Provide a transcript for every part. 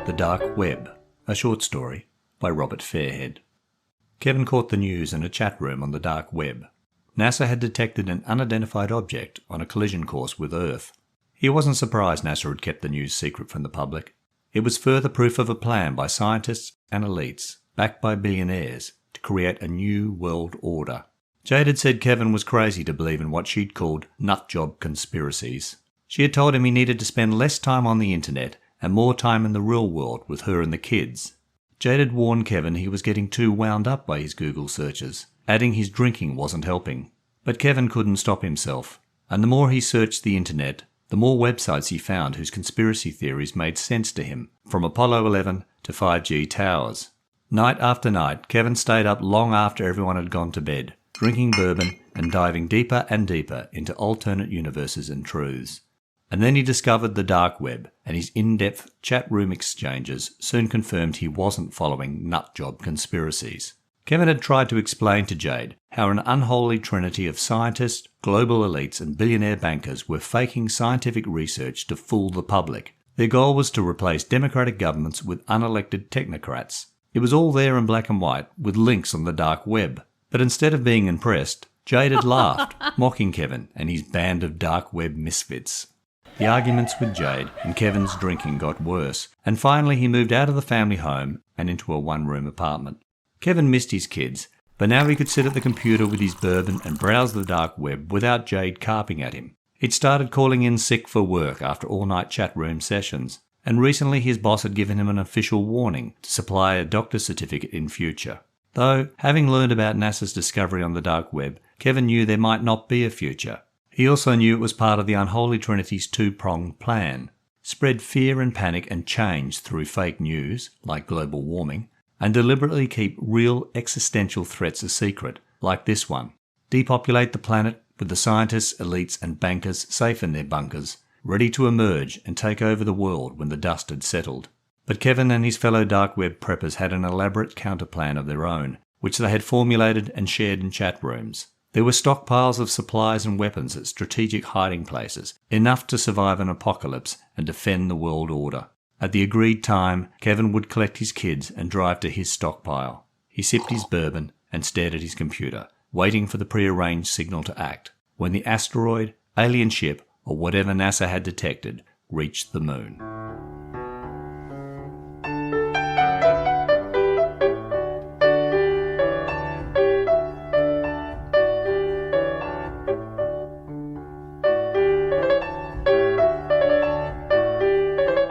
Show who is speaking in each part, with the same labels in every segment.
Speaker 1: The Dark Web, a short story by Robert Fairhead. Kevin caught the news in a chat room on the dark web. NASA had detected an unidentified object on a collision course with Earth. He wasn't surprised NASA had kept the news secret from the public. It was further proof of a plan by scientists and elites, backed by billionaires, to create a new world order. Jade had said Kevin was crazy to believe in what she'd called nutjob conspiracies. She had told him he needed to spend less time on the internet and more time in the real world with her and the kids. Jade had warned Kevin he was getting too wound up by his Google searches, adding his drinking wasn't helping. But Kevin couldn't stop himself, and the more he searched the internet, the more websites he found whose conspiracy theories made sense to him, from Apollo 11 to 5G towers. Night after night, Kevin stayed up long after everyone had gone to bed, drinking bourbon and diving deeper and deeper into alternate universes and truths. And then he discovered the dark web, and his in-depth chat room exchanges soon confirmed he wasn't following nutjob conspiracies. Kevin had tried to explain to Jade how an unholy trinity of scientists, global elites and billionaire bankers were faking scientific research to fool the public. Their goal was to replace democratic governments with unelected technocrats. It was all there in black and white, with links on the dark web. But instead of being impressed, Jade had laughed, mocking Kevin and his band of dark web misfits. The arguments with Jade and Kevin's drinking got worse, and finally he moved out of the family home and into a one-room apartment. Kevin missed his kids, but now he could sit at the computer with his bourbon and browse the dark web without Jade carping at him. He'd started calling in sick for work after all-night chat room sessions, and recently his boss had given him an official warning to supply a doctor's certificate in future. Though, having learned about NASA's discovery on the dark web, Kevin knew there might not be a future. He also knew it was part of the unholy trinity's two-pronged plan: spread fear and panic and change through fake news, like global warming, and deliberately keep real existential threats a secret, like this one. Depopulate the planet with the scientists, elites and bankers safe in their bunkers, ready to emerge and take over the world when the dust had settled. But Kevin and his fellow dark web preppers had an elaborate counterplan of their own, which they had formulated and shared in chat rooms. There were stockpiles of supplies and weapons at strategic hiding places, enough to survive an apocalypse and defend the world order. At the agreed time, Kevin would collect his kids and drive to his stockpile. He sipped his bourbon and stared at his computer, waiting for the prearranged signal to act, when the asteroid, alien ship, or whatever NASA had detected, reached the moon.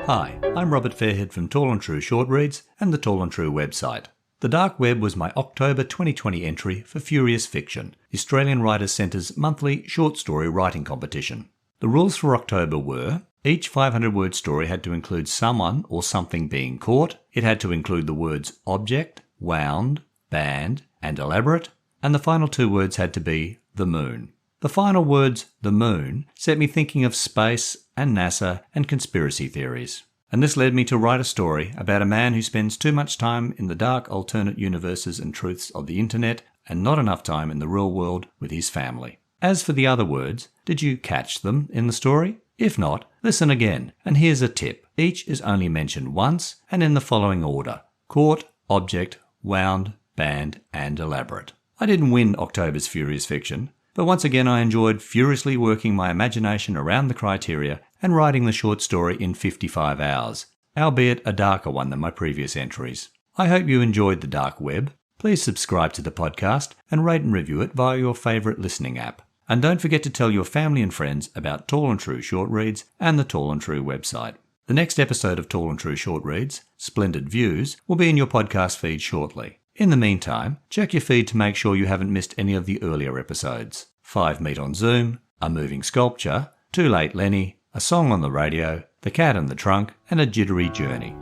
Speaker 1: Hi, I'm Robert Fairhead from Tall and True Short Reads and the Tall and True website. The Dark Web was my October 2020 entry for Furious Fiction, the Australian Writers' Centre's monthly short story writing competition. The rules for October were: each 500-word story had to include someone or something being caught, it had to include the words object, wound, band, and elaborate, and the final two words had to be the moon. The final words, the moon, set me thinking of space and NASA and conspiracy theories. And this led me to write a story about a man who spends too much time in the dark alternate universes and truths of the internet and not enough time in the real world with his family. As for the other words, did you catch them in the story? If not, listen again, and here's a tip. Each is only mentioned once and in the following order: caught, object, wound, band, and elaborate. I didn't win October's Furious Fiction, but once again I enjoyed furiously working my imagination around the criteria and writing the short story in 55 hours, albeit a darker one than my previous entries. I hope you enjoyed the dark web. Please subscribe to the podcast and rate and review it via your favourite listening app. And don't forget to tell your family and friends about Tall and True Short Reads and the Tall and True website. The next episode of Tall and True Short Reads, Splendid Views, will be in your podcast feed shortly. In the meantime, check your feed to make sure you haven't missed any of the earlier episodes. 5 Meet on Zoom, A Moving Sculpture, Too Late Lenny, A Song on the Radio, The Cat in the Trunk, and A Jittery Journey.